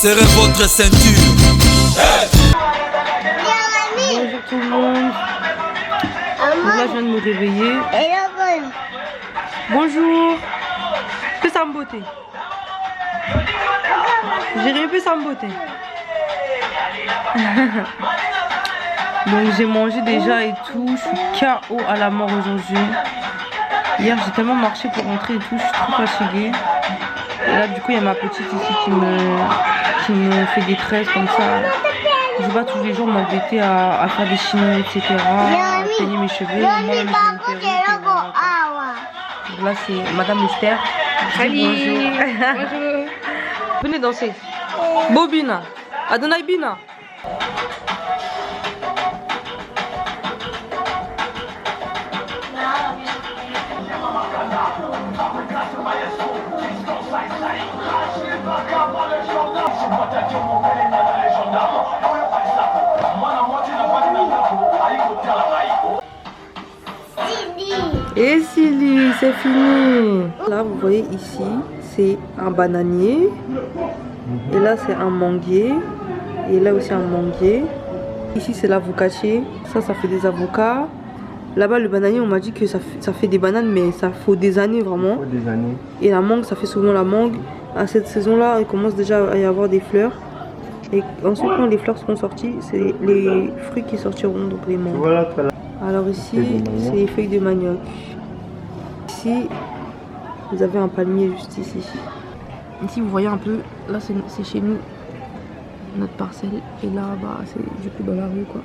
Serrez votre ceinture. Bonjour tout le monde. Donc là je viens de me réveiller. Bonjour. Fais ça en beauté. J'ai rien fait sans beauté. Donc j'ai mangé déjà et tout. Je suis KO à la mort aujourd'hui. Hier j'ai tellement marché pour rentrer et tout. Je suis trop fatiguée. Et là du coup il y a ma petite ici qui me fait des tresses comme ça. Je vais pas tous les jours m'embêter à faire des chignons, etc. À peigner mes cheveux. Moi-même j'ai une perruque. Donc là c'est Madame Esther. Salut. Bonjour. Venez danser. Bobina. Adonai Bina. Et Silly, c'est fini. Là, vous voyez ici, c'est un bananier. Et là, c'est un manguier. Et là aussi un manguier. Ici, c'est l'avocatier. Ça fait des avocats. Là-bas, le bananier, on m'a dit que ça fait des bananes, mais ça faut des années vraiment. Des années. Et la mangue, ça fait souvent la mangue. À cette saison-là, il commence déjà à y avoir des fleurs. Et ensuite, quand les fleurs seront sorties, c'est les fruits qui sortiront, donc les mangues. Voilà. Alors ici, c'est les feuilles de manioc. Ici, vous avez un palmier juste ici. Ici, vous voyez un peu, là c'est chez nous, notre parcelle. Et là, bah, c'est du coup dans la rue, quoi.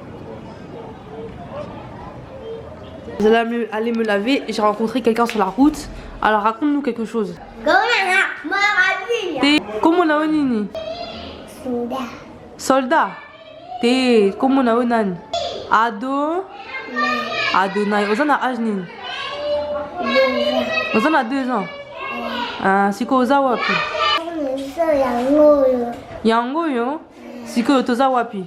Vous allez aller me laver. J'ai rencontré quelqu'un sur la route. Alors raconte-nous quelque chose. Comment on a nini? Soldat. T'es comment on a nani? Ado. Adonai. Vous en avez âge nini? Vous en avez 2 ans. Ah, siko oza wapi? Yango yo. Siko toza wapi?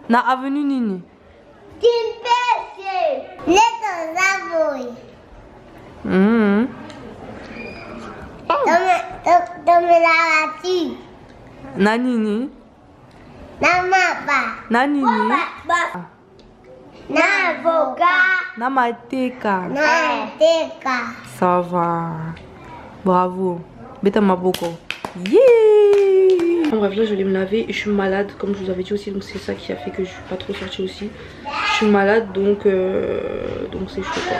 Na avenue nini? Na nini? Na nini? Na mateka. Ça va. Bravo. Beta maboko. Yeah. Bref, là je vais me laver et je suis malade comme je vous avais dit aussi, donc c'est ça qui a fait que je suis pas trop sortie aussi. Je suis malade donc c'est chaud quoi.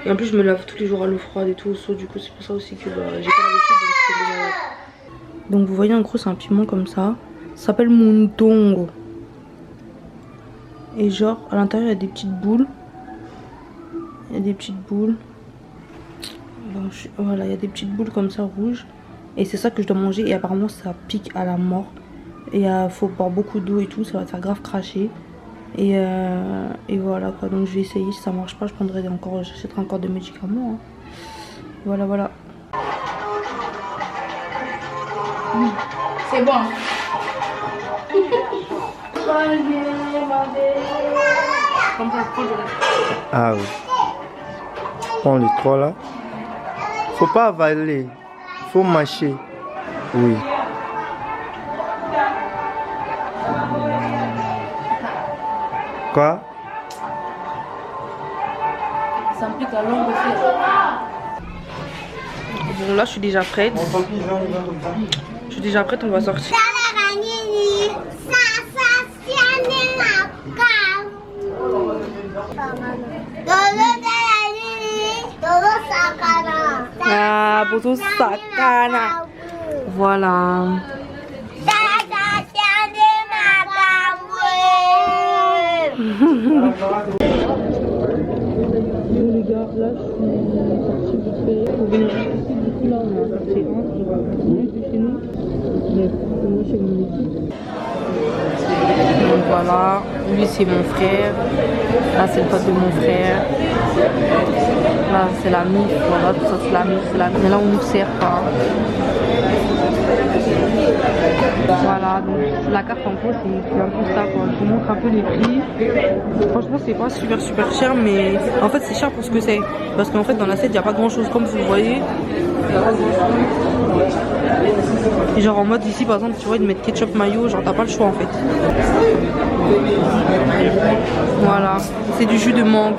Et en plus je me lave tous les jours à l'eau froide et tout au seau, du coup c'est pour ça aussi que j'ai pas l'habitude, donc j'étais malade. Donc vous voyez en gros c'est un piment comme ça. Ça s'appelle Muntongo. Et genre à l'intérieur il y a des petites boules. Il y a des petites boules. Voilà, il y a des petites boules comme ça rouges. Et c'est ça que je dois manger. Et apparemment ça pique à la mort. Et il faut boire beaucoup d'eau et tout. Ça va te faire grave cracher. Et voilà quoi. Donc je vais essayer. Si ça marche pas, j'achèterai encore des médicaments. Hein. Voilà. C'est bon. Ah oui. Prends les 3 là. Faut pas avaler. Faut mâcher. Oui. Quoi? Ça implique la langue aussi. Bon là je suis déjà prête. On va sortir. Ah, pour sakana. Voilà. Les gars, là je suis sortie vite fait pour venir ici. Du coup là on a sorti chez nous. Mais moi chez mon équipe. Donc voilà, lui c'est mon frère. Là c'est le pote de mon frère. Là c'est la mif, voilà, tout ça c'est la mif, mais là on nous sert pas. Voilà, donc la carte en gros c'est un peu ça quoi. Je vous montre un peu les prix. Franchement c'est pas super cher, mais en fait c'est cher pour ce que c'est. Parce qu'en fait dans l'assiette il n'y a pas grand chose comme vous le voyez. Et genre en mode ici par exemple tu vois ils te mettent ketchup mayo, genre t'as pas le choix en fait. Voilà, c'est du jus de mangue.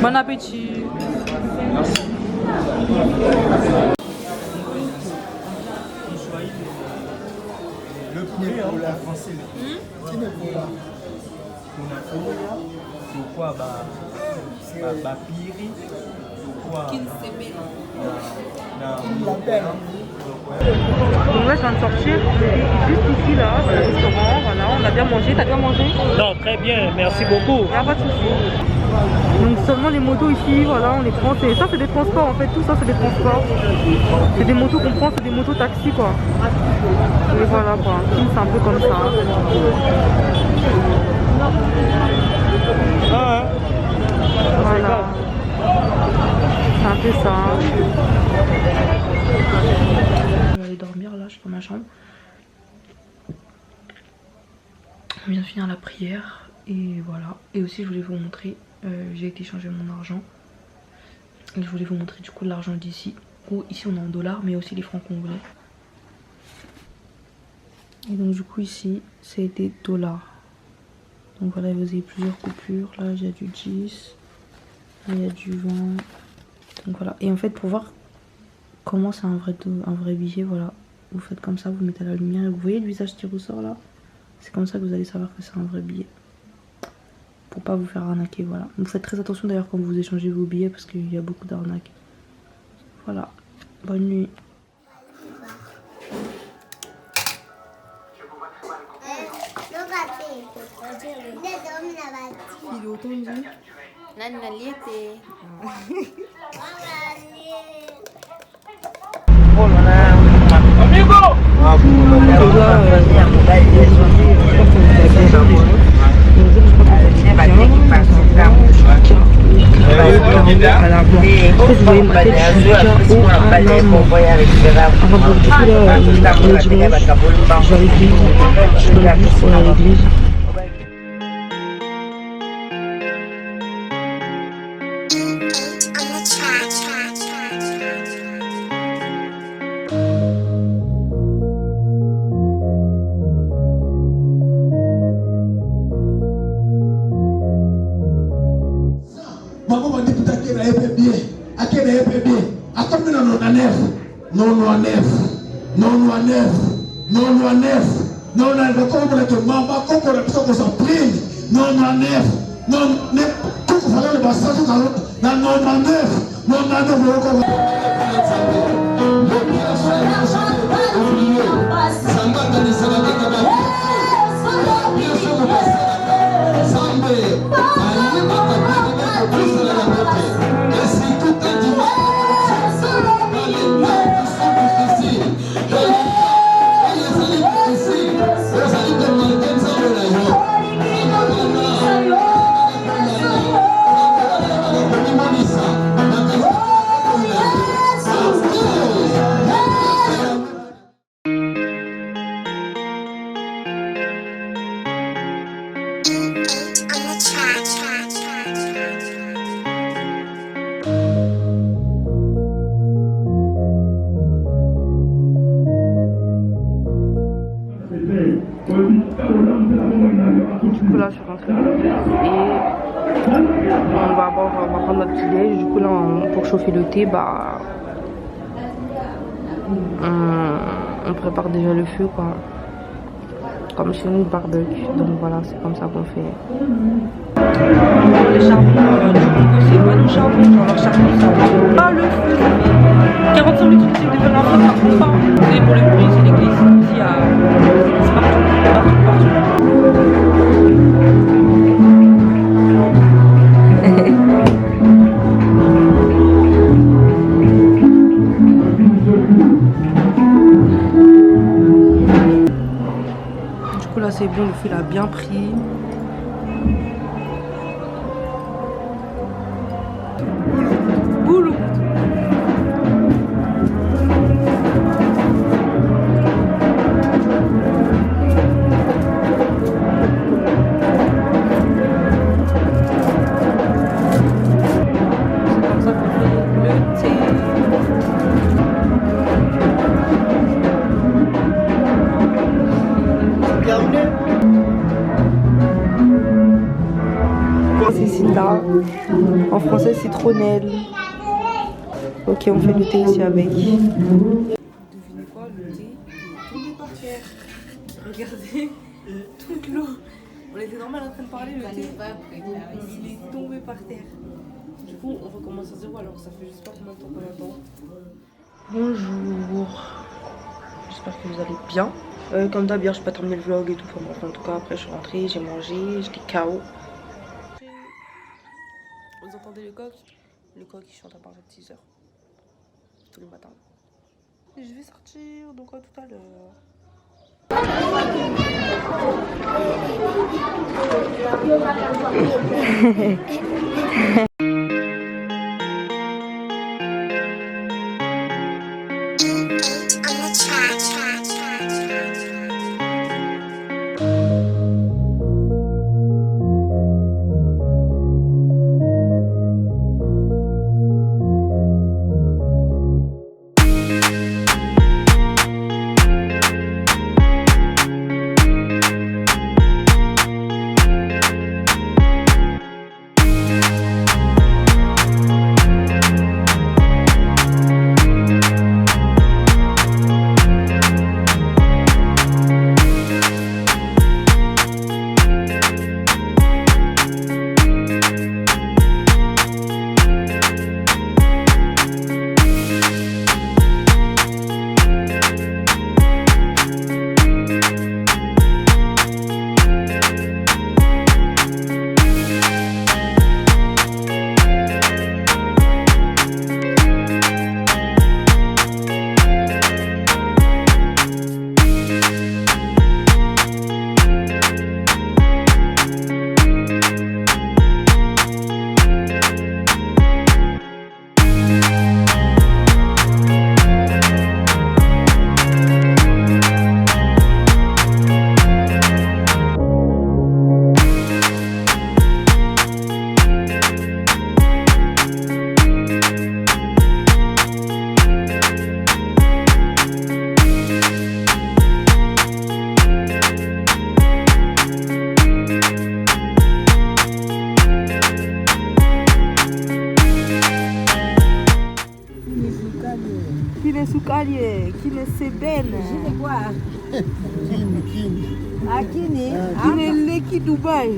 Bon appétit. Le premier pour la français. Quoi bah piri quoi donc là je viens de sortir juste ici là, c'est le restaurant, voilà, on a bien mangé, t'as bien mangé? Non, très bien, merci beaucoup. Y'a pas de souci. Donc seulement les motos ici, voilà, on les prend, ça c'est des transports en fait, tout ça c'est des transports. C'est des motos qu'on prend, c'est des motos taxis quoi. Et voilà quoi, c'est un peu comme ça. Ah, Voilà. C'est un peu ça. Je vais aller dormir là, je suis dans ma chambre. On vient de finir la prière et voilà. Et aussi je voulais vous montrer, j'ai été changer mon argent. Et je voulais vous montrer du coup l'argent d'ici. Où ici on est en dollars mais aussi les francs congolais. Et donc du coup ici c'est des dollars. Donc voilà, vous avez plusieurs coupures. Là il y a du 10. Là il y a du 20. Donc voilà. Et en fait pour voir comment c'est un vrai billet, voilà. Vous faites comme ça, vous mettez à la lumière et vous voyez le visage qui ressort là. C'est comme ça que vous allez savoir que c'est un vrai billet. Pour pas vous faire arnaquer, voilà. Vous faites très attention d'ailleurs quand vous échangez vos billets parce qu'il y a beaucoup d'arnaques. Voilà. Bonne nuit. Il est autant dit. Vous voyez ma tête, je suis déjà haut à l'âme. Avant de du coup là, le dimanche, je vais à l'église. Je suis dans le bus pour aller à l'église. Du coup là je suis rentrée et on va prendre notre petit déj. Du coup là pour chauffer le thé bah on prépare déjà le feu quoi. Comme chez nous barbecue. Donc voilà, c'est comme ça qu'on fait. Les charbons du Congo c'est pas nos charbons, genre leur charbon ça pas le feu. 45 minutes on essaie de faire un feu, ça prend pas. C'est pour le bruit, c'est l'église. Ici c'est partout. Du coup là c'est bon, le feu il a bien pris. Boulou. En français, citronnelle. Ok, on fait le thé aussi avec. Devinez quoi, le thé est tombé par terre. Regardez, toute l'eau. On était normal en train de parler, le thé, il est tombé par terre. Du coup, on recommence à zéro alors que ça fait je sais pas combien de temps qu'on attend. Bonjour. J'espère que vous allez bien. Comme d'hab, hier, je n'ai pas terminé le vlog et tout. Enfin, bref, en tout cas, après, je suis rentrée, j'ai mangé, j'étais KO. Vous entendez le coq? Le coq, il chante à partir de 6 h. Tous les matins. Et je vais sortir, donc à tout à l'heure. Kine sebene. Akini. Kine leki Dubai.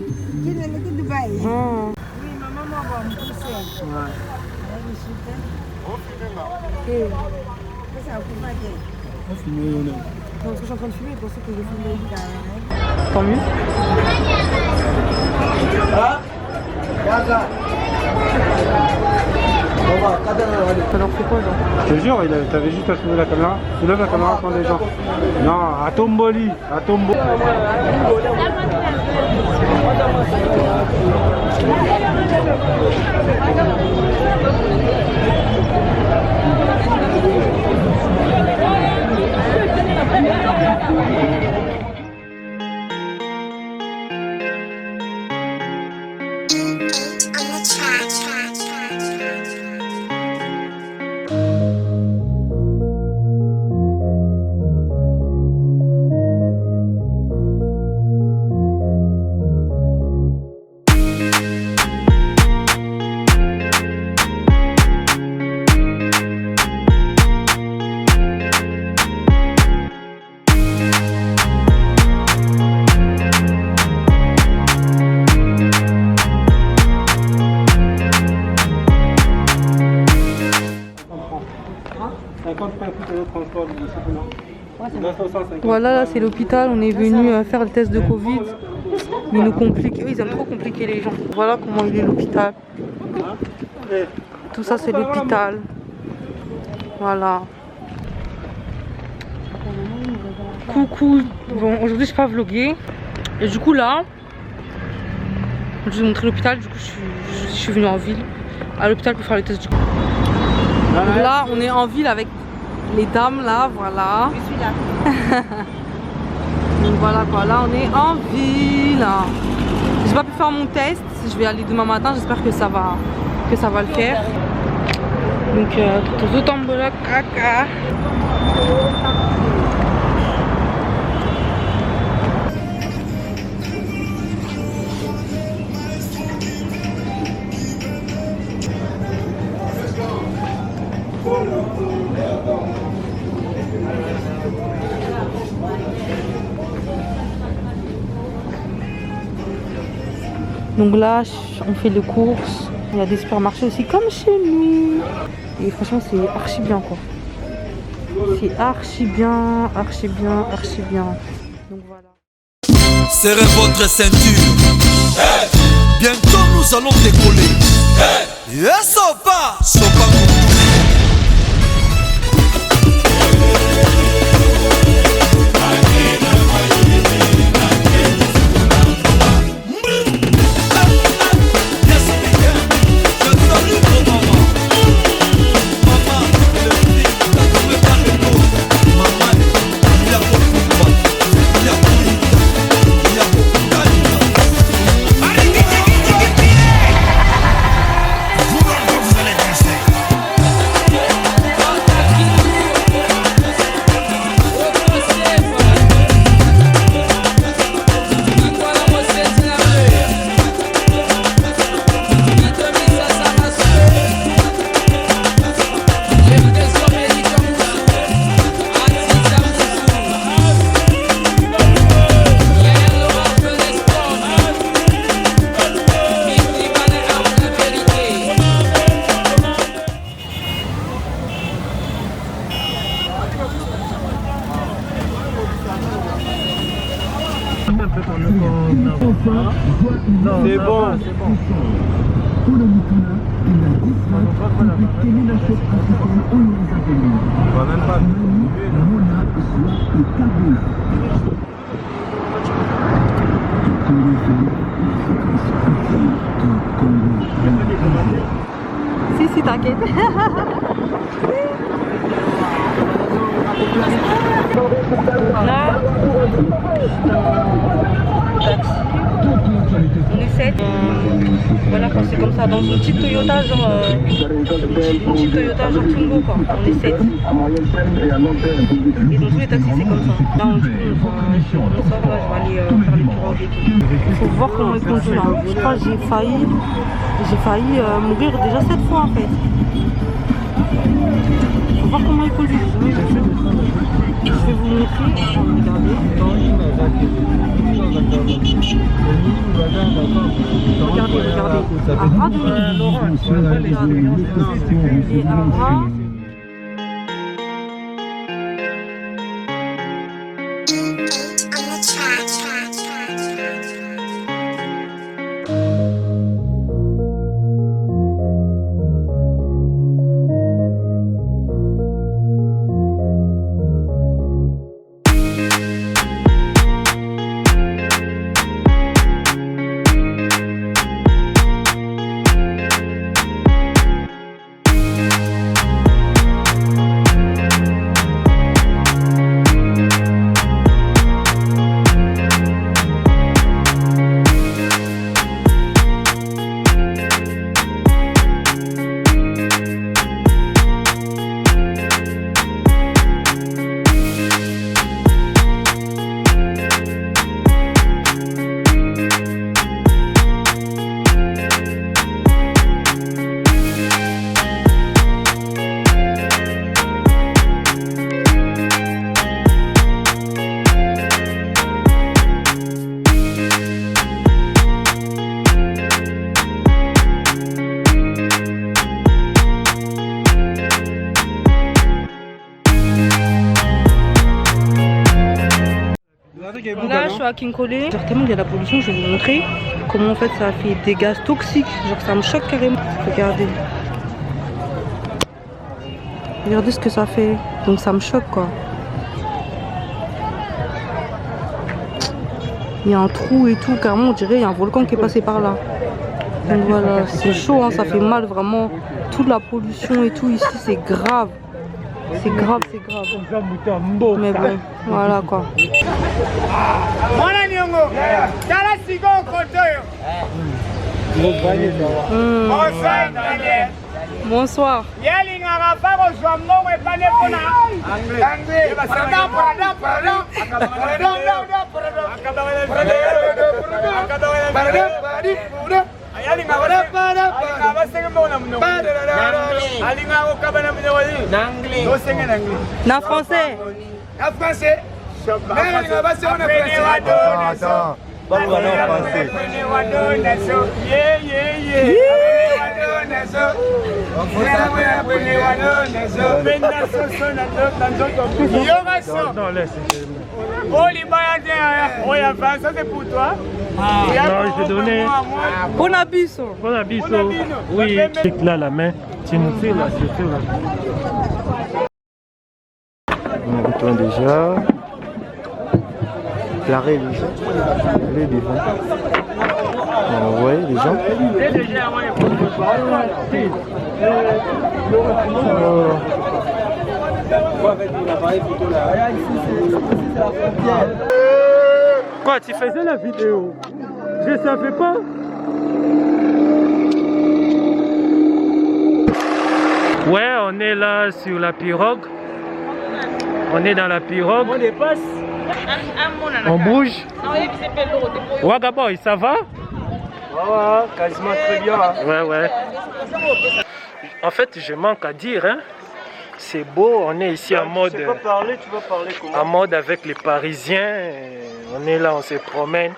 Kine leki Dubai. Ah. Oui, ma maman va me pousser. Ouais. Et ça va pas bien. Non, parce que je suis en train de filmer, pour ça que je filme. Tant mieux. Ça leur fait quoi, genre? Je te jure, t'avais juste à soulever la caméra. Soulève la caméra quand les gens. Non, à Tomboli. À Tomboli. Voilà, là c'est l'hôpital, on est venu faire le test de Covid. Ils nous compliquent, eux ils aiment trop compliquer les gens. Voilà comment il est l'hôpital. Tout ça c'est l'hôpital. Voilà. Coucou. Bon, aujourd'hui je suis pas vloguer. Et du coup là, je vais vous montrer l'hôpital. Du coup je suis venue en ville à l'hôpital pour faire le test du Covid. Donc là on est en ville avec les dames là, voilà. Je suis là. Donc voilà quoi, là on est en ville. J'ai pas pu faire mon test, je vais aller demain matin, j'espère que ça va le faire. Donc tout tombola caca. Donc là, on fait les courses. Il y a des supermarchés aussi comme chez nous. Et franchement, c'est archi bien quoi. C'est archi bien, archi bien, archi bien. Donc voilà. Serrez votre ceinture. Bientôt nous allons décoller. Et Sopa, Sopa. C'est bon, c'est bon. On va même pas. Si, t'inquiète. Là, on est 7. Voilà, quand c'est comme ça, dans une petite Toyota, genre Twingo, quoi. On est 7. Et dans tous les taxis, c'est comme ça. Là, on sort, là, je vais aller faire les pirogues et tout. Il faut voir comment il conduit, hein. Je crois que j'ai failli mourir déjà 7 fois, en fait. Il faut voir comment il conduit. Je vais vous montrer. Regardez. Là, je suis à Kinkole. Certainement, il y a la pollution. Je vais vous montrer comment en fait ça fait des gaz toxiques. Genre, ça me choque carrément. Regardez. Regardez ce que ça fait. Donc, ça me choque quoi. Il y a un trou et tout. Carrément, on dirait il y a un volcan qui est passé par là. Donc voilà, c'est chaud, hein, ça fait mal vraiment. Toute la pollution et tout ici, c'est grave. C'est grave, c'est grave. Mais bon, voilà quoi. Bonsoir. Na français. Attends. Parle en français. Non, laisse. Ça c'est pour toi. Non, je te donnais. Bon abisso. Bon abisso. Oui, là la main. Tu nous fais là, c'est tout là. On retourne déjà. L'arrêt déjà. Elle est devant. On voit les gens. Quoi, tu faisais la vidéo? Je savais pas. Ouais, on est là sur la pirogue. On est dans la pirogue. On dépasse. On bouge. Wagaboy, ça va? Ouais, quasiment très bien. Ouais. En fait, je manque à dire, hein. C'est beau, on est ici en mode. Tu vas parler comment? En mode avec les Parisiens. On est là, on se promène.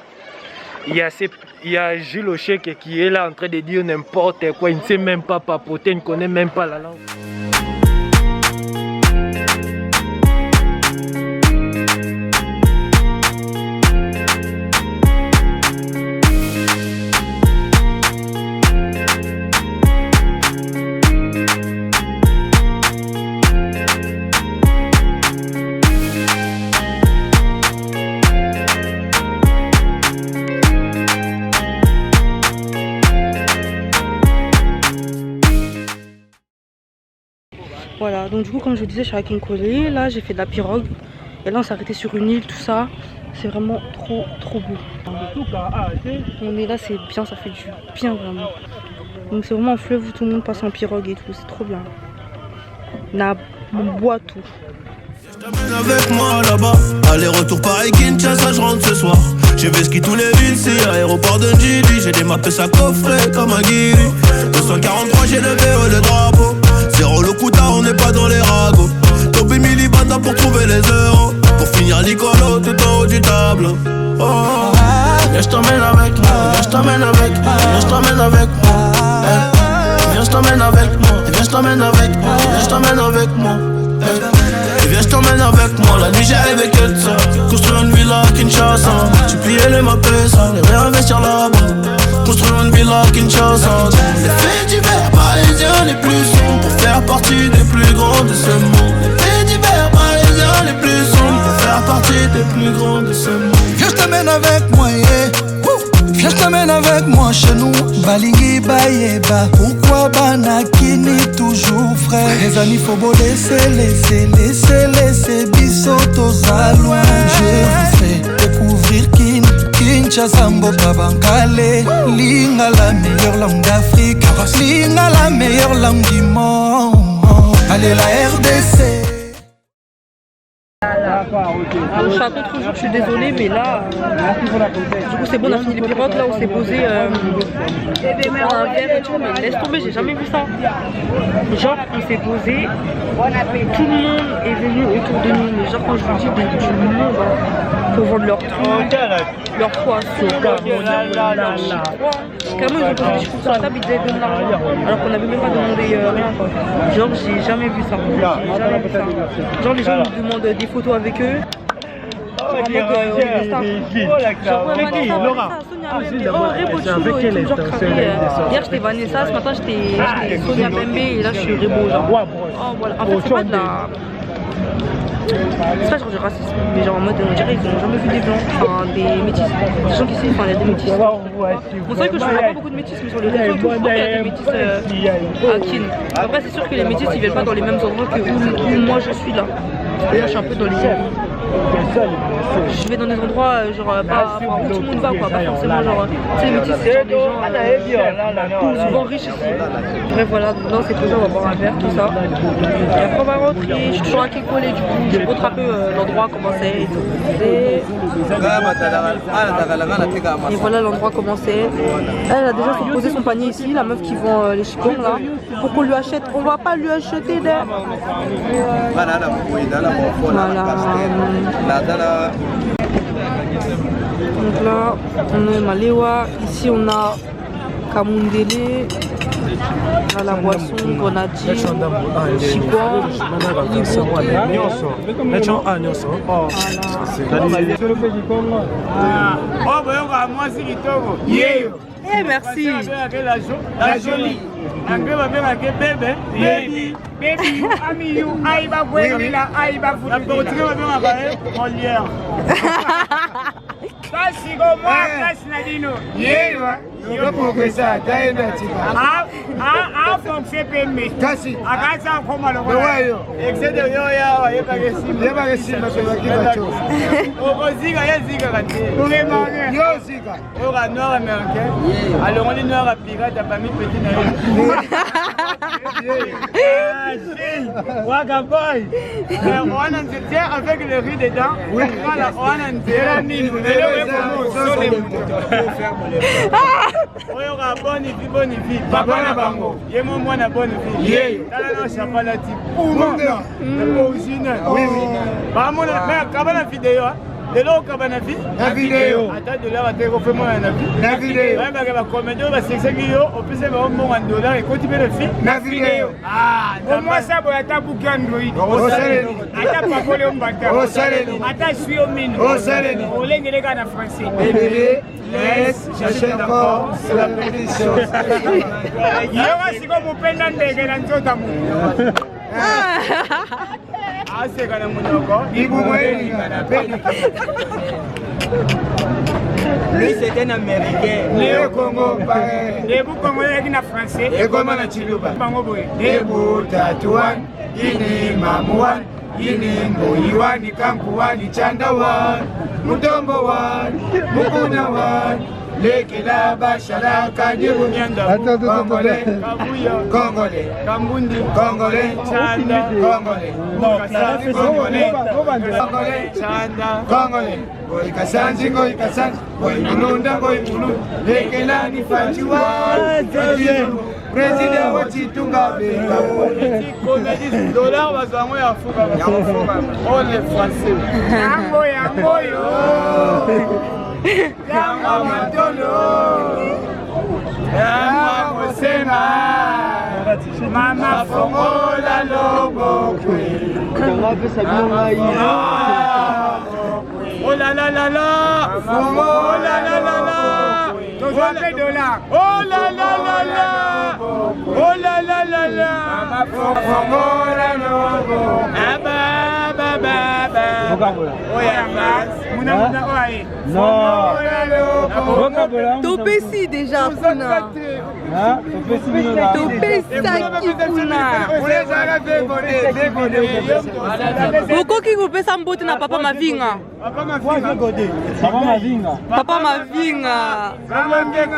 Il y a Jules Ochek qui est là en train de dire n'importe quoi. Il ne sait même pas papoter, il ne connaît même pas la langue. Voilà, donc du coup comme je vous disais je suis avec une collègue, là j'ai fait de la pirogue et là on s'est arrêté sur une île, tout ça, c'est vraiment trop beau. On est là, c'est bien, ça fait du bien vraiment. Donc c'est vraiment un fleuve où tout le monde passe en pirogue et tout, c'est trop bien. On boit tout. Je t'amène avec moi là-bas. Aller-retour Paris-Kinshasa, je rentre ce soir. J'ai fait ski tous les villes, c'est aéroport de Njili. J'ai démappé sa coffret comme un guiri. 243, j'ai le VO, le drapeau. Zéro le Kuta, on n'est pas dans les ragots. Topé Milibanda pour trouver les euros. Pour finir l'icolo tout en haut du tableau. Oh, viens, je t'emmène avec moi. Viens, je t'emmène avec moi. Viens, je t'emmène avec moi. Viens, je t'emmène avec moi. Viens, je t'emmène avec moi. Viens, je t'emmène avec moi. Et viens, je t'emmène avec moi. La nuit, j'ai rêvé que de ça. Construire une villa à Kinshasa. Tu pliais les mapesa, les réinvestir là-bas. Construire une villa à Kinshasa. Les faits divers parisiens les plus sombres pour faire partie des plus grands de ce monde. Les faits divers parisiens les plus sombres pour faire partie des plus grands de ce monde. Viens, je t'amène avec moi, yeah. Viens, je t'amène avec moi chez nous. Balingi Bayeba. Pourquoi Banakini toujours frais? Les amis, faut beau laisser Bissotos à loin. Je vous fais découvrir Kinshasa, Mboka Bankale. Linga la meilleure langue d'Afrique. Linga la meilleure langue du monde. Allez, la RDC. Je suis un peu trop jour, je suis désolée, mais là, du coup c'est bon, on a fini les pirogues, là on s'est posé un verre et tout, mais laisse tomber, j'ai jamais vu ça. Genre on s'est posé, tout le monde est venu autour de nous, mais genre quand je vous dis du monde, pour vendre leur trucs, leur poisson, leur carrément ils ont posé des choses sur la table, ils disaient donne l'argent, alors qu'on n'avait même pas demandé rien quoi. Genre j'ai jamais vu ça, genre les gens nous demandent des photos avec eux. Hier j'étais Vanessa, ce matin j'étais Sonia Pembe et là je suis Rebo genre. Oh, voilà. En fait c'est pas de la... C'est pas genre du racisme, mais genre en mode on dirait qu'ils n'ont jamais vu des blancs, enfin des métis. Des gens qui savent, enfin il y a des métis. Bon c'est vrai que je vois pas beaucoup de métis, mais sur les réseaux tout, je crois qu'il y a des métis à Kin. Après c'est sûr que les métis ils viennent pas dans les mêmes endroits que où moi je suis là. Et là je suis un peu dans les... Je vais dans des endroits genre pas où tout le monde va quoi, pas forcément genre tu sais les métis c'est genre des gens souvent riches ici. Bref voilà, donc là on s'est posé, on va boire un verre tout ça. Et après on va rentrer, je suis toujours à Kekole du coup, je montre un peu l'endroit comment c'est et tout. Et voilà l'endroit comment c'est. Elle a déjà posé son panier ici, la meuf qui vend les chicots là. Pour qu'on lui achète, on va pas lui acheter des... Voilà. Donc là, on a Malewa. Ici, on a Kamundele. On a la boisson, grenadier, chikwa, Eh, merci. La jolie. Baby. Baby, ami you, aïba la aïba vous. La politique va bien avoir en lien. Kasi go moi, kasi nadino. Yewa. Yo progressa, taenda tika. Ah, fonction peme. Kasi. Akasa koma lo. Wewe. Excede yo ya, yeba kesimba. Yeba kesimba kwa kiba cho. Oziga yeziga kati. Yo ziga. Yo ga noir américain. Alors on est noir à pirate parmi petit na. Wagaboy. On a se tient avec le riz dedans. Oui. Voilà, on a une mine. Oyo ka bonne vie. Papa na bango. Ye mo mwana bonne vie. Ye. Tala na chapala ti. Puma. Original. Oui. Ba mo na mais kabana vidéo. De l'eau kabana vie. La vidéo. Attends de l'heure à te refaire moi na vie. La vidéo. Même ba comédie ba 500 yo, au plus c'est ba mo en dollars et continuer le film. La vidéo. Ah, moi ça boya ta bouquin Android. O saleni. Ata papole mbata. O saleni. Ata suis au mine. O saleni. O lengele kana français. Bébé. Laisse, j'achète d'abord, c'est la petite chose. Yoga si comme penda ndege na nzota mu. Ah c'est kana munoko. Ibu mweli kana peli. Lui c'est un américain. Le Congo pareil. Le Congo est na français. Et comment na chiluba? Bango boy. Le Tatouan, ini mamuan. Ini mboiwani kampuani chandawan mutombo wan mukuna wan lekela bashala kajibu nyanda Congolais Congolais Kambundi Congolais chanda Congolais Kasanzi Congolais Congolais chanda Congolais Goi kasanzi Goi mulunda Goi mulunda lekela ni fajiwa Président Wachitunga Beka politique dollar bazango ya fuka on est français yango yo yango matolo yango sema mama fongola lobo oh la la la la oh la la la la $200 oh la la la la oh la la la la fongola lobo ba ba ba oh ya mas muna oye non topesi déjà kuna topesi kuna okoki kopesa mbote na papa mavinga papa mavinga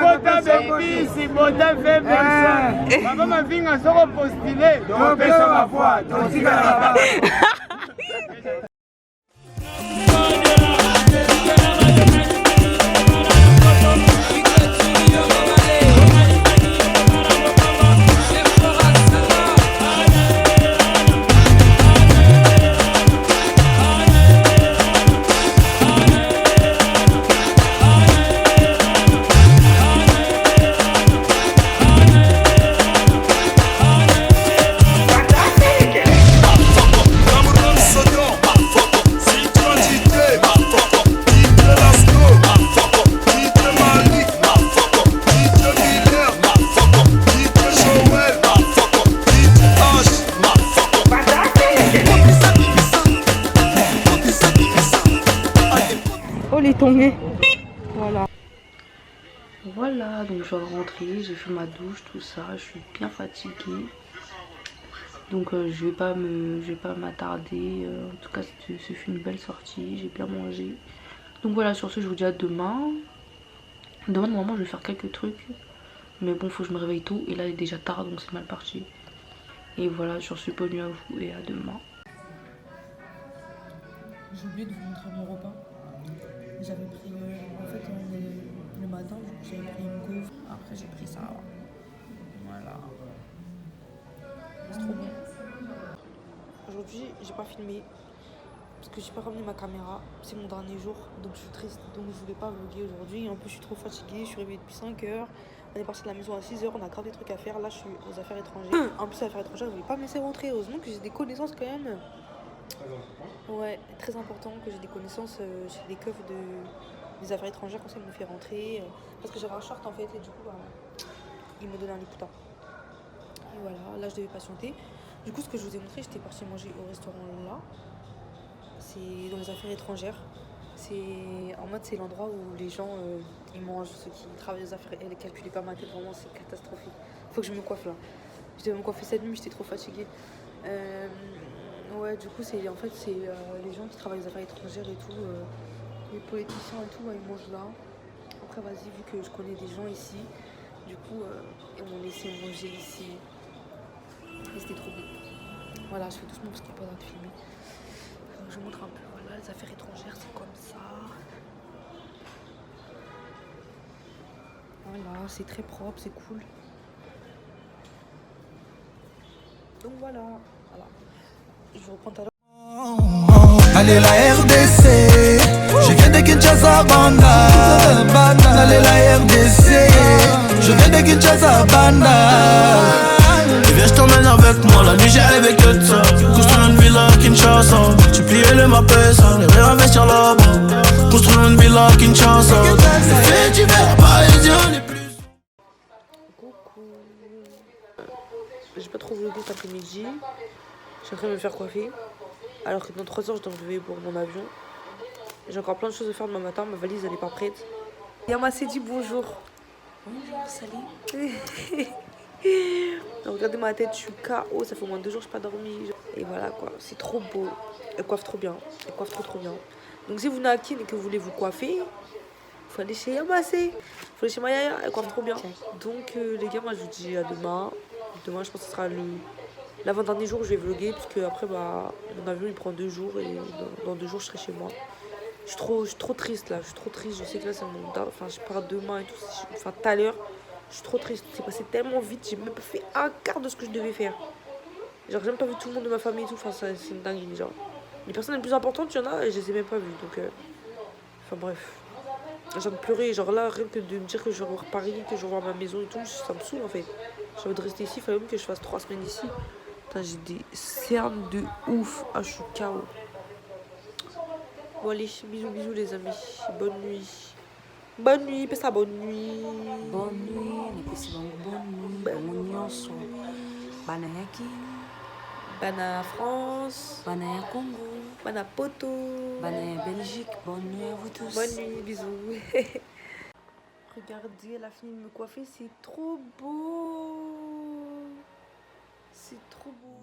kota bebisi bota fe personne papa mavinga soko postulé topesa ma foi totikala baba. Voilà, donc je dois rentrer, j'ai fait ma douche, tout ça, je suis bien fatiguée. Donc je vais pas m'attarder, en tout cas ce fut une belle sortie, j'ai bien mangé. Donc voilà, sur ce je vous dis à demain. Demain normalement je vais faire quelques trucs, mais bon faut que je me réveille tôt et là il est déjà tard donc c'est mal parti. Et voilà, sur ce bonne nuit à vous et à demain. J'ai oublié de vous montrer mon repas. J'avais pris, en fait le matin j'avais pris une gaufre, après j'ai pris ça. Voilà. C'est trop bon. Aujourd'hui j'ai pas filmé parce que j'ai pas ramené ma caméra. C'est mon dernier jour, donc je suis triste. Donc je voulais pas vlogger aujourd'hui. En plus, je suis trop fatiguée. Je suis réveillée depuis 5 h. On est parti de la maison à 6 h. On a grave des trucs à faire. Là, je suis aux affaires étrangères. En plus, les affaires étrangères, je voulais pas me laisser rentrer. Heureusement que j'ai des connaissances quand même. Ouais, très important que j'ai des connaissances chez des keufs des affaires étrangères. Comme ça, ils me fait rentrer. Parce que j'avais un short en fait. Et du coup, bah, ils me donnaient un écouteur. Et voilà, là, je devais patienter. Du coup, ce que je vous ai montré, j'étais partie manger au restaurant là. C'est dans les affaires étrangères. C'est en mode, c'est l'endroit où les gens ils mangent, ceux qui travaillent aux affaires. Elle est calculée pas ma tête, vraiment, c'est catastrophique. Faut que je me coiffe là. Je devais me coiffer cette nuit, mais j'étais trop fatiguée. Ouais, du coup, c'est en fait, c'est les gens qui travaillent aux affaires étrangères et tout, les politiciens et tout, ils mangent là. Après, vas-y, vu que je connais des gens ici, du coup, ils m'ont laissé manger ici. Et c'était trop bien. Voilà, je fais doucement parce qu'il n'y a pas le droit de filmer. Donc, je vous montre un peu, voilà, les affaires étrangères, c'est comme ça. Voilà, c'est très propre, c'est cool. Donc voilà. Je vous reprends tout à l'heure. Allez la RDC, je viens de Kinshasa Banda. Allez la RDC, je viens de Kinshasa Banda. Et viens, je t'emmène avec moi, la nuit j'ai rêvé que de ça. Construire une villa à Kinshasa, tu pliais le Mapesa, les réinvestir là-bas. Construire une villa à Kinshasa, les faits divers parisiens les plus. Coucou. J'ai pas trop vlogué cet après-midi. Je suis en train de me faire coiffer. Alors que dans 3 heures, je dois me réveiller pour mon avion. J'ai encore plein de choses à faire demain matin. Ma valise, elle est pas prête. Yama s'est dit bonjour. Bonjour, salut. Regardez ma tête, je suis KO. Ça fait au moins 2 jours que je n'ai pas dormi. Et voilà quoi, c'est trop beau. Elle coiffe trop bien. Elle coiffe trop bien. Donc si vous venez à Kin et que vous voulez vous coiffer, il faut aller chez Yamassé. Il faut aller chez Mayaya, elle coiffe trop bien. Donc les gars, moi je vous dis à demain. Demain, je pense que ce sera l'avant-dernier jour où je vais vlogger. Parce que après, bah, mon avion il prend 2 jours. Et dans 2 jours, je serai chez moi. Je suis trop triste là. Je suis trop triste. Je sais que là, c'est mon. Enfin, je pars demain et tout. Enfin, tout à l'heure. Je suis trop triste, c'est passé tellement vite, j'ai même pas fait un quart de ce que je devais faire. Genre, j'ai même pas vu tout le monde de ma famille et tout, enfin, c'est une dinguerie, genre. Les personnes les plus importantes, il y en a, et je les ai même pas vues, donc... Enfin, bref. J'ai envie de pleurer, genre là, rien que de me dire que je vais revoir Paris, que je vais revoir ma maison et tout, ça me saoule, en fait. J'ai envie de rester ici, il fallait même que je fasse 3 semaines ici. Putain, j'ai des cernes de ouf, ah, je suis KO. Bon, allez, bisous, les amis, bonne nuit. Bonne nuit, passe ça, bonne nuit. Bonne nuit, les petits bonne nuit, on soit. Bana Yaki. Bana France. Bana Congo. Bana Poto. Bana Belgique. Bonne nuit à vous tous. Bonne nuit, bisous. Regardez, elle a fini de me coiffer, c'est trop beau. C'est trop beau.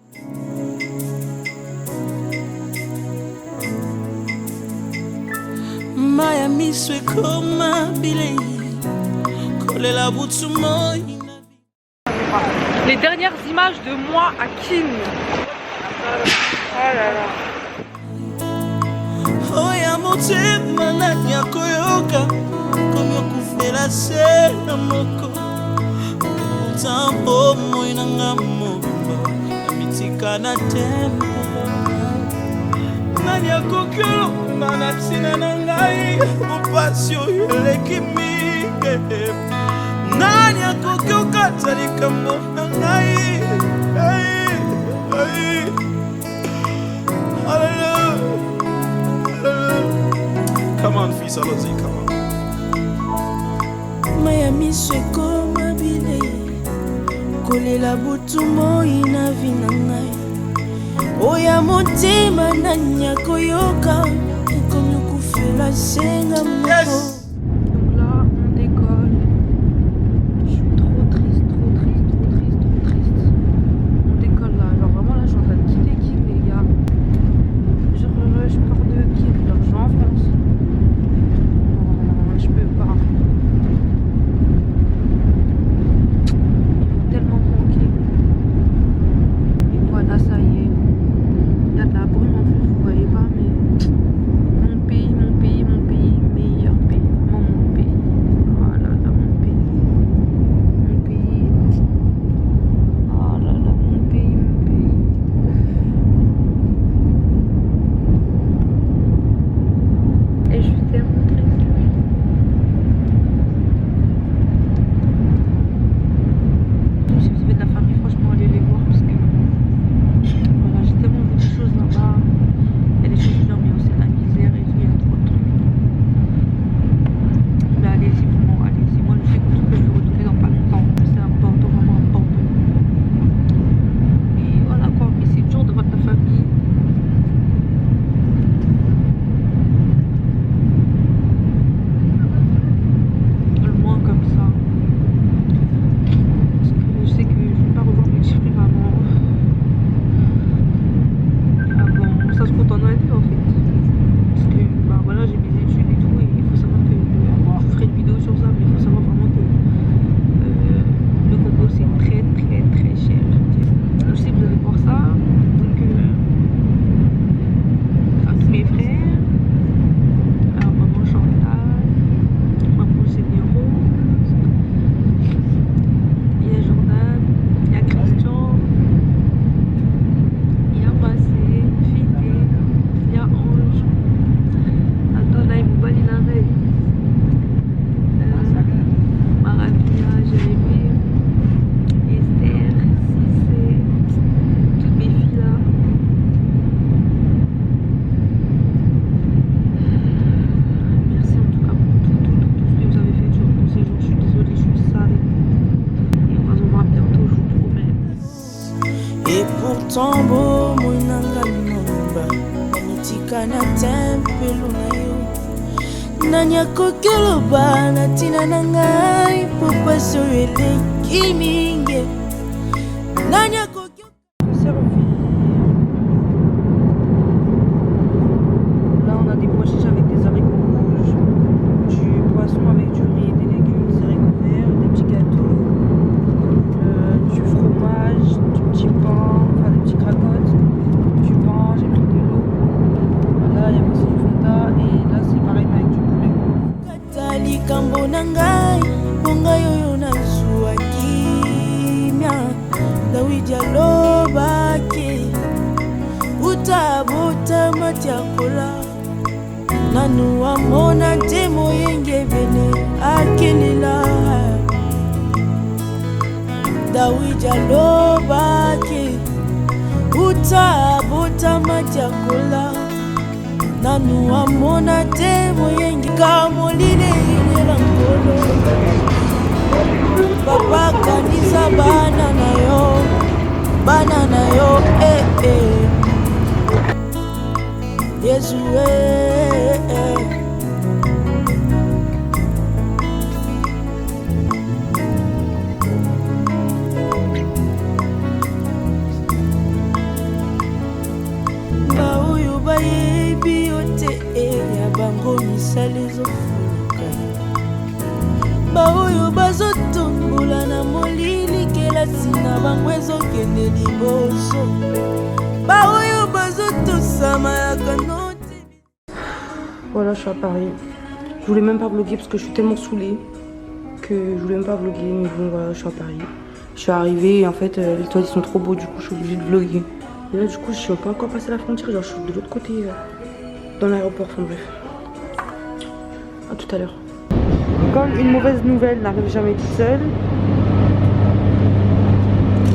Miami swe koma bile Kole la butsumo. Les dernières images de moi à Kin. Oh là là. Oya motema nani akoyoka Komi okufela se na moko Utambo moina ngamomba Namitika na tempo Nani akokyo Nana tina nangai Mupasyo yeleki mige Nani akokyo katalika mo nangai Hey, hey Hallelujah Come on, fils Alozi, come on Miami sweko mabile Kolela butu moi na vina ngai Oya motema nanya koyoka Komi okufela senga moko Donc là, on décolle. Je suis trop triste. On décolle là. Genre vraiment là, je suis en train de quitter Kin, les gars. Je pars de Kin, genre je vais en France. Non, je peux pas. Ils vont tellement me manquer. Et voilà, ça y est. Il y a de la brume en plus, vous voyez pas, mais mon pays, meilleur pays. suis tellement triste. Si vous avez de la famille, franchement, allez les voir parce que voilà, j'ai tellement vu des choses là-bas. Il y a des choses énormes, mais aussi de la misère et tout, il y a trop de trucs. Mais allez-y, vraiment, allez-y. Moi, je sais que je vais retourner dans pas longtemps. C'est important, vraiment important. Et voilà quoi, mais c'est dur de voir ta famille. Loin comme ça. Parce que je sais que je vais pas revoir mes petits frères avant. Ça se compte en année en fait. Parce que bah voilà, j'ai mes études et tout, et il faut savoir que je ferai une vidéo sur ça, mais il faut savoir vraiment que le Congo c'est très très très cher. Je sais que vous allez voir ça, donc à tous mes frères, à maman Chantal, maman Généraux, il y a Jordan, il y a Christian, il y a Massé, Fité, il y a Ange, Adonai Moubalinare, Marabia, Jérémy, Esther, Cissé, toutes mes filles là. Merci en tout cas pour tout ce que vous avez fait durant tous ces jours. Je suis désolée, je suis sale. Et on va se voir bientôt, je vous promets. Et pourtant beau monanga nomba nitika na tempelo na yo nanya kokelo bana tina na ngai popa so eleki mingi nanya kokelo Là on a des pois chiches avec des haricots rouges, du poisson avec du riz, des légumes, des haricots verts, des petits gâteaux, du fromage, du petit pain, enfin des petits cracottes, du pain, j'ai pris de l'eau. Là il y a aussi du fanta et là c'est pareil mais avec du poulet. katali kambo na ngai bonga yoyo na zuwa kimia Dawidi alobaki utabuta matiakola nanu amona temo yenge bene akilila Dawidi alobaki utabuta matiakola nanu amona temo yenge kamolile ilela ngolo papa kanisa bana na yo Yesu ba uyu bayebi yote ya bango misali zofuluka ba uyu bazotumbola na molili kelasi na bango ezokende liboso ba uyu bazotosama ya kanoti. Voilà, je suis à Paris. Je voulais même pas vlogger parce que je suis tellement saoulée que je voulais même pas vlogger, mais bon voilà, je suis à Paris. Je suis arrivée et en fait les toilettes sont trop beaux, du coup je suis obligée de vlogger. Et là du coup je suis pas encore passé la frontière, genre je suis de l'autre côté dans l'aéroport, enfin bref. À tout à l'heure. Comme une mauvaise nouvelle n'arrive jamais toute seule,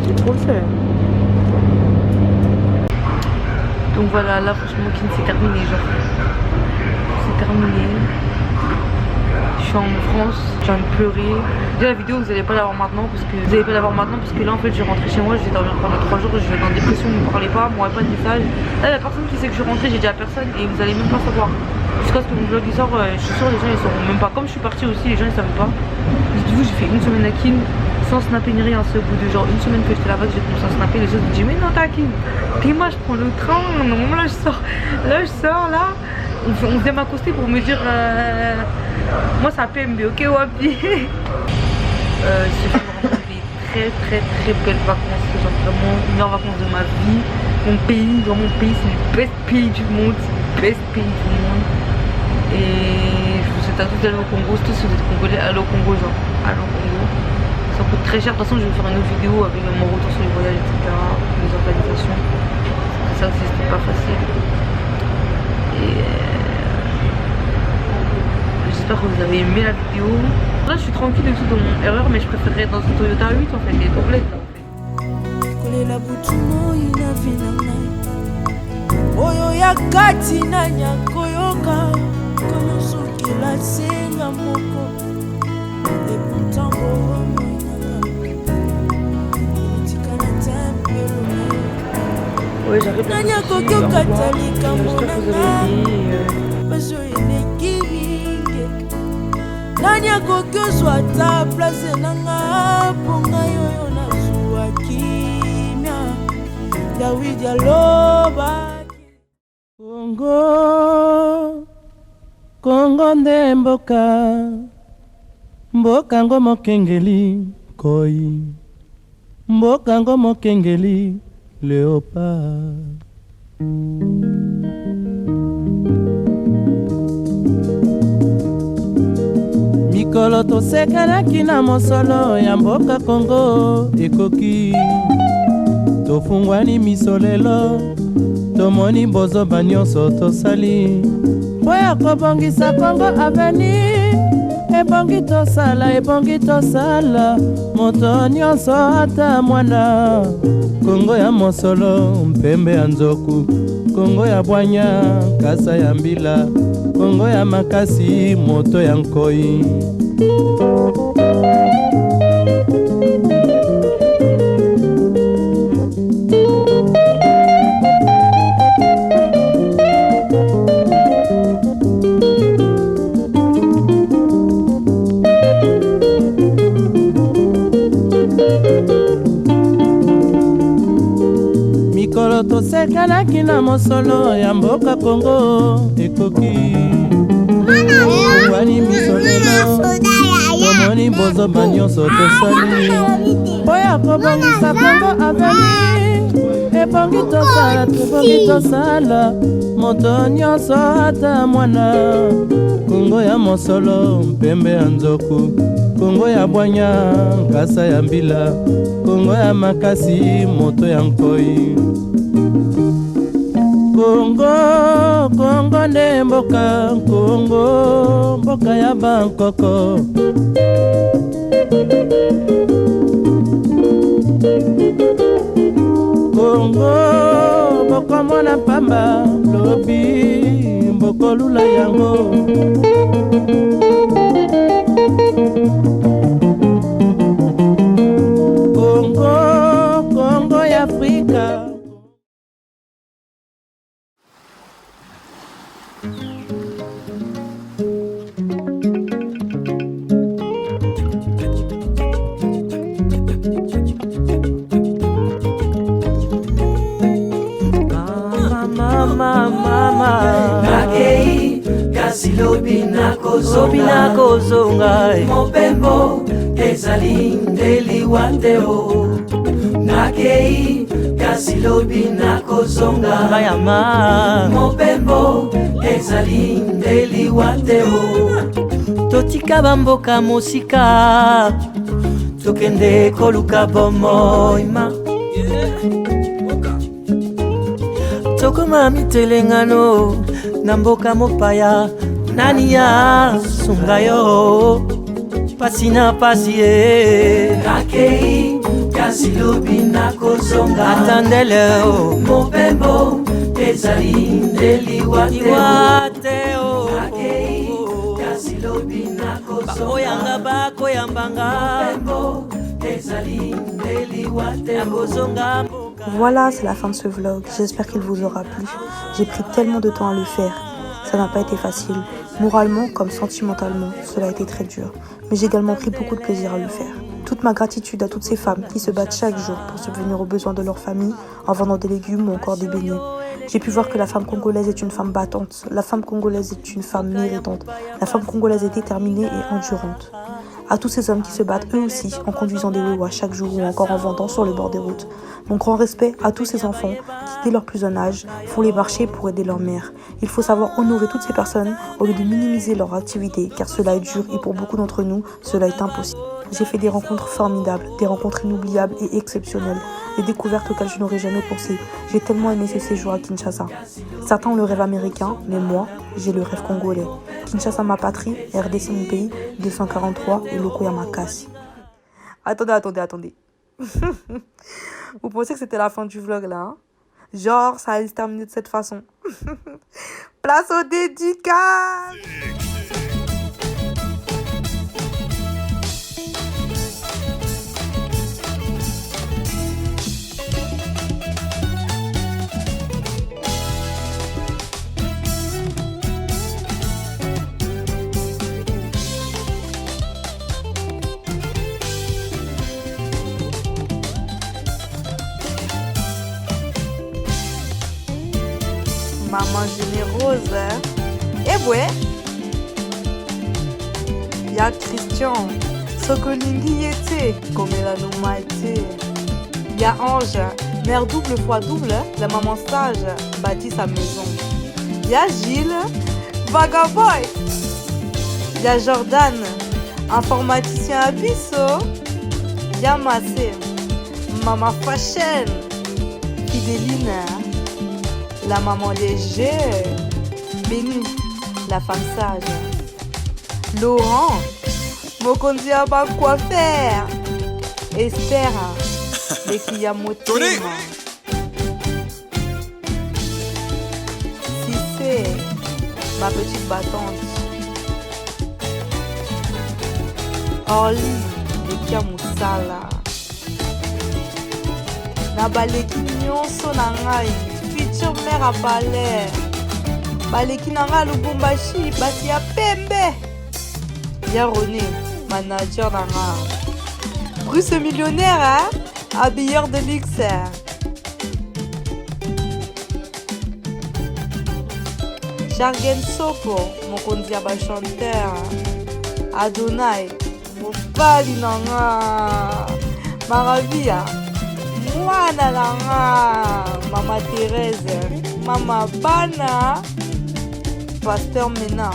j'ai trop le seul. Donc voilà, là franchement Kin c'est terminé, genre. C'est terminé. Je suis en France, j'ai envie de pleurer. Déjà la vidéo vous allez pas l'avoir maintenant parce que là en fait je vais rentrer chez moi, je vais dormir pendant 3 jours, je vais être en dépression, ne me parlez pas, m'envoie pas de message. Là la personne qui sait que je suis rentrée, j'ai dit à personne et vous allez même pas savoir. Jusqu'à ce que mon vlog il sort, je suis sûre les gens ils sauront même pas. Comme je suis partie aussi, les gens ils savent pas. Du coup j'ai fait une semaine à Kin sans snapper ni rien. C'est au bout de genre une semaine que j'étais là-bas que j'ai commencé à snapper. Les gens me disent mais non t'as Kin, puis moi je prends le train, non là je sors là. On vient m'accoster pour me dire moi ça PMB, ok Wapi. J'ai fait vraiment des très belles vacances, genre vraiment une meilleure vacances de ma vie. Mon pays c'est le best pays du monde, Et je vous souhaite à tous d'aller au Congo, surtout si vous êtes congolais, allez au Congo genre, allez au Congo. Ça coûte très cher, de toute façon je vais faire une autre vidéo avec mon retour sur les voyages, etc. Les organisations. Ça aussi c'était pas facile. Et j'espère que vous avez aimé la vidéo. Là je suis tranquille et tout dans mon erreur, mais je préférerais dans une Toyota 8 en fait, les doblettes là kolela butumo inavina ngai oyo ya kati na nyakoyoka kono soki lasenga moko et pourtant ouais, j'arrive à nanya kokoswa ta place nanga ponga yoyo nazwa kimia Dawidi aloba Kongo nde mboka ngo mokengeli koi mboka ngo mokengeli Léopard. Mikolo tosekanaki na mosolo ya mboka Kongo ekoki tofungwani misolelo tomoni bozoba nyonso tosali mpo ya kobongisa Kongo aveni ebongi tosala moto nyonso ata mwana Kongo ya mosolo mpembe ya nzoku Kongo ya bwanya kasa ya mbila Kongo ya makasi moto ya nkoi mikolo tosekanaki na mosolo ya mboka Kongo ekoki wani misolelo tomoni bozoba nyonso tosali mpo ya kobongisa Kongo aveni ebongi tosala moto nyonso ata mwana Kongo ya mosolo mpembe ya nzoku Kongo ya bwanya nkasa ya mbila Kongo ya makasi moto ya nkoi Kongo nde mboka Kongo mboka ya bankoko Kongo mboko mona pamba lobi mboko lula yango Kongo ya Afrika Lobina kozonga mopembo ezali ndeliwa teo nakei kasi lobina kozonga mayama mopembo ezali ndeliwa teo totika bamboka mosika tokende koluka bomoima tokoma mitelengano na mboka mopaya nani ya sunga yo pasi na pasi nakei kasi lobina kozonga atandele mopembo ezali ndeliwa teo nakei kasi lobina kozonga bakoyanga bakoyambanga mopembo ezali ndeliwa teo kozonga. Voilà, c'est la fin de ce vlog. J'espère qu'il vous aura plu. J'ai pris tellement de temps à le faire. Ça n'a pas été facile. Moralement comme sentimentalement, cela a été très dur. Mais j'ai également pris beaucoup de plaisir à le faire. Toute ma gratitude à toutes ces femmes qui se battent chaque jour pour subvenir aux besoins de leur famille en vendant des légumes ou encore des beignets. J'ai pu voir que la femme congolaise est une femme battante. La femme congolaise est une femme méritante. La femme congolaise est déterminée et endurante. À tous ces hommes qui se battent eux aussi en conduisant des wewa chaque jour ou encore en vendant sur le bord des routes. Mon grand respect à tous ces enfants qui, dès leur plus jeune âge, font les marchés pour aider leur mère. Il faut savoir honorer toutes ces personnes au lieu de minimiser leur activité, car cela est dur et pour beaucoup d'entre nous, cela est impossible. J'ai fait des rencontres formidables, des rencontres inoubliables et exceptionnelles, des découvertes auxquelles je n'aurais jamais pensé. J'ai tellement aimé ce séjour à Kinshasa. Certains ont le rêve américain, mais moi, j'ai le rêve congolais. Kinshasa ma patrie, RDC mon pays, 243 et Lokoya Makasi. Attendez. Vous pensez que c'était la fin du vlog là, hein? Genre, ça allait se terminer de cette façon. Place aux dédicaces. Maman généreuse, hein? Eh ouais, y'a Christian, Sokolingi était, comme la nouma était. Y'a Ange, mère double fois double, la maman sage bâtit sa maison. Y'a Gilles, vagaboy. Y'a Jordan, informaticien à Bisso. Y'a Massé, maman fashion, Fidéline, la maman légère, Béni, la femme sage, Laurent, Mokondi Abba quoi faire, Esther, les clients motés, Cissé, ma petite battante, Orly, les Kiamoussala, Nabaleki nyonso na ngai. Future mère à palais. Baleki nanga Lubumbashi, bati ya pembe. Y'a René, manager nanga. Bruce millionnaire, hein? Habilleur de luxe. Jargen Soko, mon konzi aba chanteur. Adonai, mobali nanga. Maravilla. Mwana nanga, Mama Thérèse, Mama Bana, Pasteur Mena,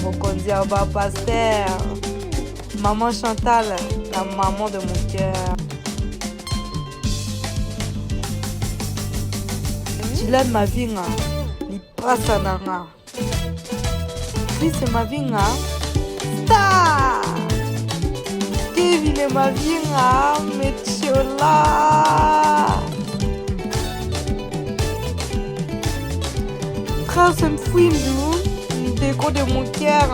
Mokonzi Aba Pasteur, Maman Chantal, la maman de mon cœur. Dylan Mavinga, Lipasa nanga. Chris Mavinga, Star. Kevin Mavinga, Metiola. Prince Mfwindu, déco de mon cœur.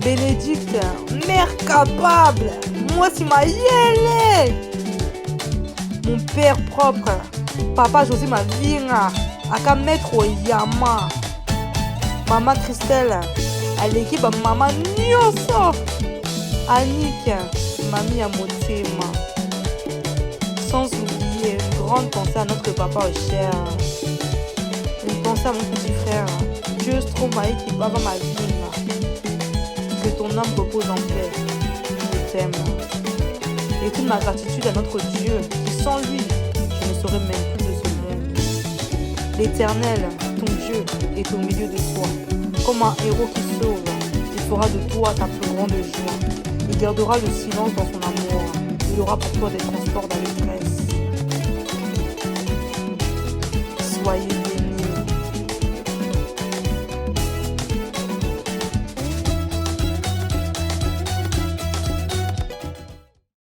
Bénédicte, mère capable. Moi, c'est ma yélé. Mon père propre. Papa José Mavinga, aka maître Yama. Maman Christelle, à l'équipe Maman Nyoso. Annick, mamie à Motema. Sans oublier une grande pensée à notre papa cher. Une pensée à mon petit frère, Dieu Stromae qui bava ma vie. Que ton âme repose en paix. Je t'aime. Et toute ma gratitude à notre Dieu, qui sans lui, je ne serais même plus de ce monde. L'Éternel, ton Dieu, est au milieu de toi. Comme un héros qui sauve, il fera de toi ta plus grande joie. Il gardera le silence dans son amour. Il aura pour toi des transports dans les tresses. Soyez